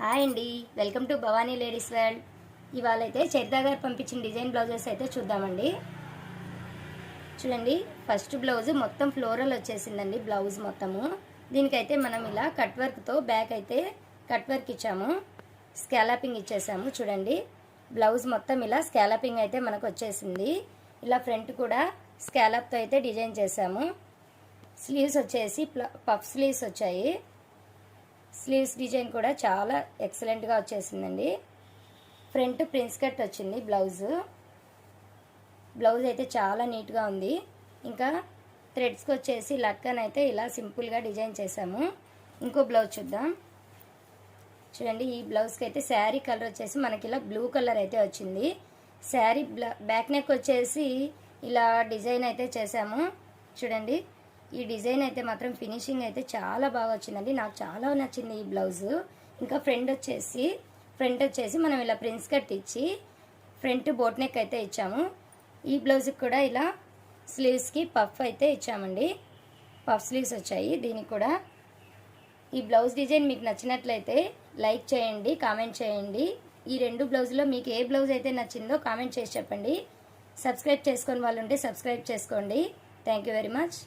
Hi అండి, welcome to Bhavani ladies world. ఇవాళ అయితే చరిత గారు పంపించిన డిజైన్ బ్లౌజెస్ అయితే చూద్దామండి. చూడండి, ఫస్ట్ బ్లౌజ్ మొత్తం ఫ్లోరల్ వచ్చేసిందండి. బ్లౌజ్ మొత్తము దీనికైతే మనం ఇలా కట్ వర్క్తో బ్యాక్ అయితే కట్ వర్క్ ఇచ్చాము, స్కాలపింగ్ ఇచ్చేసాము. చూడండి, బ్లౌజ్ మొత్తం ఇలా స్కాలపింగ్ అయితే మనకు వచ్చేసింది. ఇలా ఫ్రంట్ కూడా స్కాలప్తో అయితే డిజైన్ చేసాము. స్లీవ్స్ వచ్చేసి పఫ్ స్లీవ్స్ వచ్చాయి. స్లీవ్స్ డిజైన్ కూడా చాలా ఎక్సలెంట్గా వచ్చేసిందండి. ఫ్రంట్ ప్రిన్స్ కట్ వచ్చింది. బ్లౌజ్ అయితే చాలా నీట్గా ఉంది. ఇంకా థ్రెడ్స్కి వచ్చేసి లక్కన్ అయితే ఇలా సింపుల్గా డిజైన్ చేసాము. ఇంకో బ్లౌజ్ చూద్దాం. చూడండి, ఈ బ్లౌజ్కి అయితే శారీ కలర్ వచ్చేసి మనకి ఇలా బ్లూ కలర్ అయితే వచ్చింది. శారీ బ్యాక్ నెక్ వచ్చేసి ఇలా డిజైన్ అయితే చేసాము. చూడండి, ఈ డిజైన్ అయితే మాత్రం ఫినిషింగ్ అయితే చాలా బాగా వచ్చిందండి. నాకు చాలా నచ్చింది ఈ బ్లౌజ్. ఇంకా ఫ్రంట్ వచ్చేసి మనం ఇలా ప్రిన్స్ కట్ ఇచ్చి ఫ్రంట్ బోట్ నెక్ అయితే ఇచ్చాము. ఈ బ్లౌజ్కి కూడా ఇలా స్లీవ్స్కి పఫ్ అయితే ఇచ్చామండి. పఫ్ స్లీవ్స్ వచ్చాయి దీనికి కూడా. ఈ బ్లౌజ్ డిజైన్ మీకు నచ్చినట్లయితే లైక్ చేయండి, కామెంట్ చేయండి. ఈ రెండు బ్లౌజ్లో మీకు ఏ బ్లౌజ్ అయితే నచ్చిందో కామెంట్ చేసి చెప్పండి. సబ్స్క్రైబ్ చేసుకొని వాళ్ళు ఉంటే సబ్స్క్రైబ్ చేసుకోండి. Thank you very much.